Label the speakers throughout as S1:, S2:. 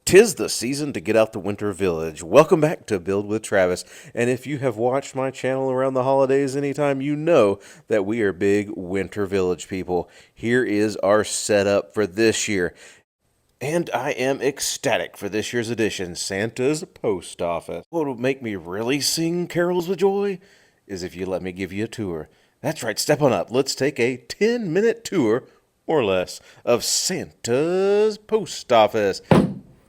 S1: 'Tis the season to get out the winter village. Welcome back to Build with Travis. And if you have watched my channel around the holidays anytime, you know that we are big winter village people. Here is our setup for this year. And I am ecstatic for this year's edition, Santa's Post Office. What will make me really sing carols with joy is if you let me give you a tour. That's right, step on up. Let's take a 10-minute tour, or less, of Santa's Post Office.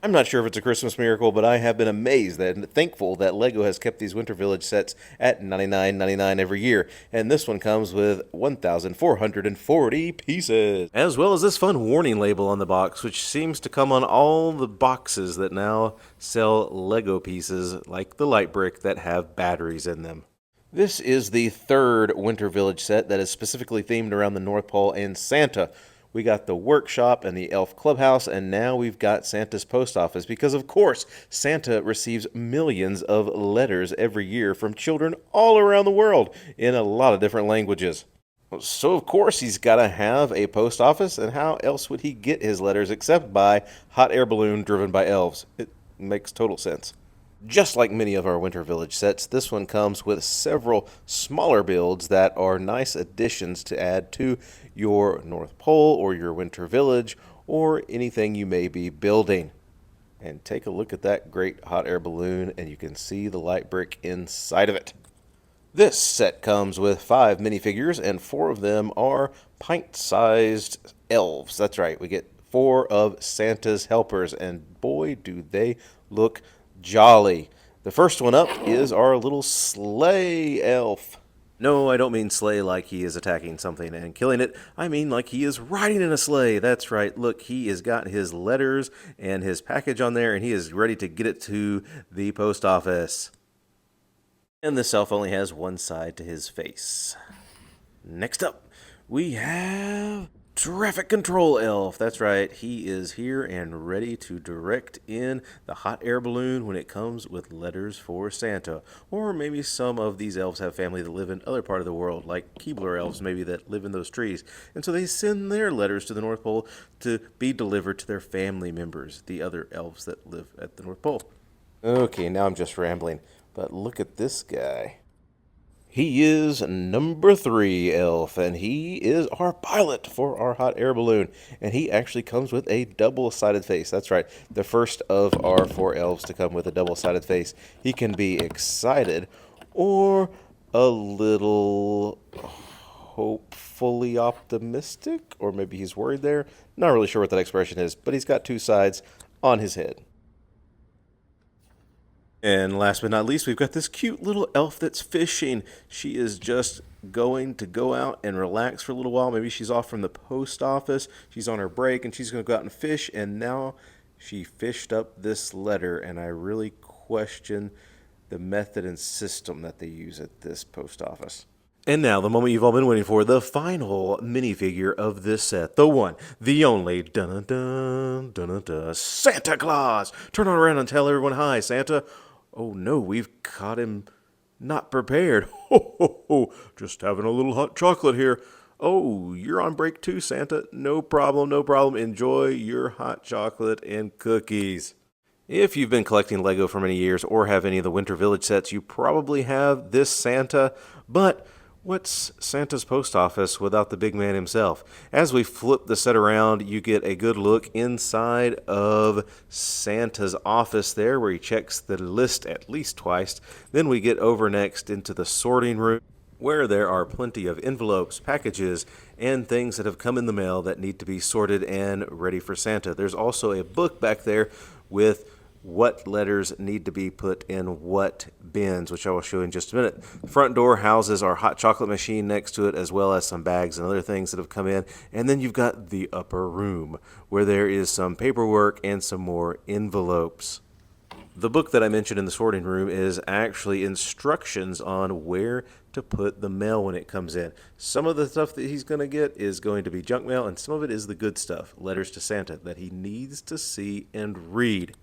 S1: I'm not sure if it's a Christmas miracle, but I have been amazed and thankful that LEGO has kept these Winter Village sets at $99.99 every year, and this one comes with 1,440 pieces. As well as this fun warning label on the box, which seems to come on all the boxes that now sell LEGO pieces like the light brick that have batteries in them. This is the third Winter Village set that is specifically themed around the North Pole and Santa. We got the workshop and the elf clubhouse, and now we've got Santa's post office because, of course, Santa receives millions of letters every year from children all around the world in a lot of different languages. So, of course, he's got to have a post office, and how else would he get his letters except by hot air balloon driven by elves? It makes total sense. Just like many of our Winter Village sets, this one comes with several smaller builds that are nice additions to add to your North Pole or your Winter Village or anything you may be building. And take a look at that great hot air balloon, and you can see the light brick inside of it. This set comes with 5 minifigures, and 4 of them are pint-sized elves. That's right, we get 4 of Santa's helpers, and boy, do they look jolly. The first one up is our little sleigh elf. No, I don't mean sleigh like he is attacking something and killing it. I mean like he is riding in a sleigh. That's right. Look, he has got his letters and his package on there, and he is ready to get it to the post office. And this elf only has one side to his face. Next up, we have Traffic Control Elf. That's right, he is here and ready to direct in the hot air balloon when it comes with letters for Santa. Or maybe some of these elves have family that live in other part of the world, like Keebler elves maybe that live in those trees. And so they send their letters to the North Pole to be delivered to their family members, the other elves that live at the North Pole. Okay, now I'm just rambling, but look at this guy. He is number 3 elf, and he is our pilot for our hot air balloon. And he actually comes with a double-sided face. That's right, the first of our 4 elves to come with a double-sided face. He can be excited or a little hopefully optimistic, or maybe he's worried there. Not really sure what that expression is, but he's got 2 sides on his head. And last but not least, we've got this cute little elf that's fishing. She is just going to go out and relax for a little while. Maybe she's off from the post office. She's on her break, and she's going to go out and fish. And now she fished up this letter, and I really question the method and system that they use at this post office. And now, the moment you've all been waiting for, the final minifigure of this set. The one, the only, dun-dun-dun, dun-dun-dun, Santa Claus! Turn around and tell everyone hi, Santa. Oh no, we've caught him not prepared. Ho, ho, ho. Just having a little hot chocolate here. Oh, you're on break too, Santa. No problem, no problem. Enjoy your hot chocolate and cookies. If you've been collecting LEGO for many years or have any of the Winter Village sets, you probably have this Santa, but what's Santa's post office without the big man himself? As we flip the set around, you get a good look inside of Santa's office there, where he checks the list at least twice. Then we get over next into the sorting room, where there are plenty of envelopes, packages, and things that have come in the mail that need to be sorted and ready for Santa. There's also a book back there with what letters need to be put in what bins, which I will show you in just a minute. The front door houses our hot chocolate machine next to it, as well as some bags and other things that have come in. And then you've got the upper room, where there is some paperwork and some more envelopes. The book that I mentioned in the sorting room is actually instructions on where to put the mail when it comes in. Some of the stuff that he's going to get is going to be junk mail, and some of it is the good stuff, letters to Santa, that he needs to see and read.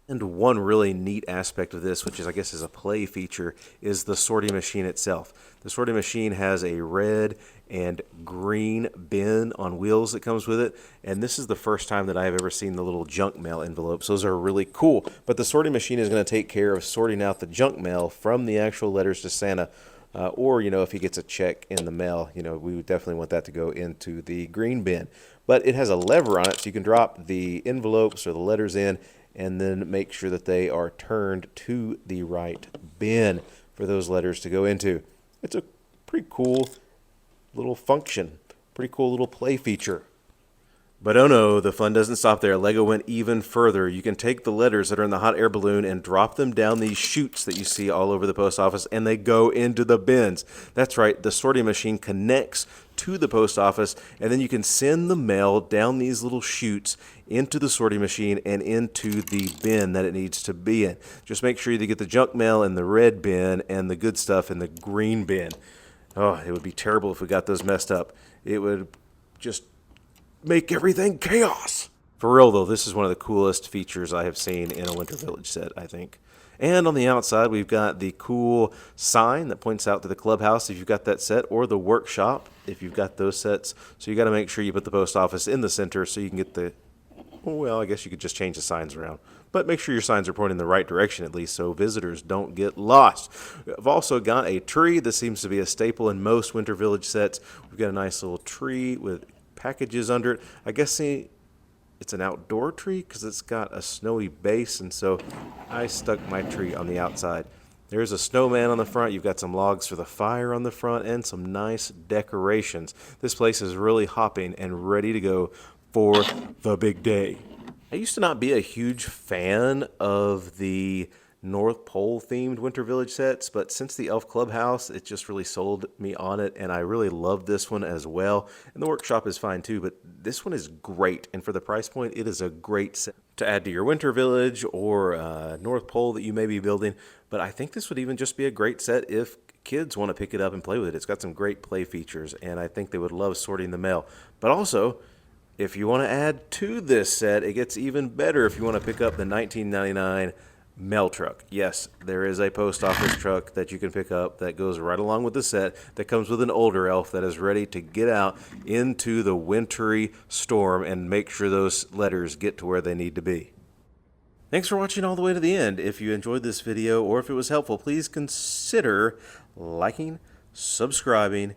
S1: And one really neat aspect of this, which is I guess is a play feature, is the sorting machine itself. The sorting machine has a red and green bin on wheels that comes with it, and this is the first time that I've ever seen the little junk mail envelopes. Those are really cool, but the sorting machine is going to take care of sorting out the junk mail from the actual letters to Santa. Or, if he gets a check in the mail, we would definitely want that to go into the green bin. But it has a lever on it, so you can drop the envelopes or the letters in and then make sure that they are turned to the right bin for those letters to go into. It's a pretty cool little function, pretty cool little play feature. But oh no, the fun doesn't stop there. LEGO went even further. You can take the letters that are in the hot air balloon and drop them down these chutes that you see all over the post office, and they go into the bins. That's right, the sorting machine connects to the post office, and then you can send the mail down these little chutes into the sorting machine and into the bin that it needs to be in. Just make sure you get the junk mail in the red bin and the good stuff in the green bin. Oh, it would be terrible if we got those messed up. It would just make everything chaos. For real though, this is one of the coolest features I have seen in a Winter Village set, I think. And on the outside, we've got the cool sign that points out to the clubhouse if you've got that set, or the workshop if you've got those sets. So you got to make sure you put the post office in the center so you can get the, well, I guess you could just change the signs around. But make sure your signs are pointing in the right direction at least so visitors don't get lost. I've also got a tree. This seems to be a staple in most Winter Village sets. We've got a nice little tree with packages under it. I guess it's an outdoor tree because it's got a snowy base, and so I stuck my tree on the outside. There's a snowman on the front. You've got some logs for the fire on the front and some nice decorations. This place is really hopping and ready to go for the big day. I used to not be a huge fan of the North Pole themed Winter Village sets, but since the Elf Clubhouse, it just really sold me on it, and I really love this one as well. And the workshop is fine too, but this one is great, and for the price point, it is a great set to add to your Winter Village or North Pole that you may be building. But I think this would even just be a great set if kids want to pick it up and play with it. It's got some great play features, and I think they would love sorting the mail. But also, if you want to add to this set, it gets even better if you want to pick up the 1999 mail truck. Yes, there is a post office truck that you can pick up that goes right along with the set that comes with an older elf that is ready to get out into the wintry storm and make sure those letters get to where they need to be. Thanks for watching all the way to the end. If you enjoyed this video or if it was helpful, please consider liking, subscribing,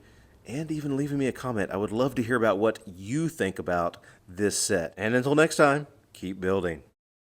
S1: and even leaving me a comment. I would love to hear about what you think about this set. And until next time, keep building.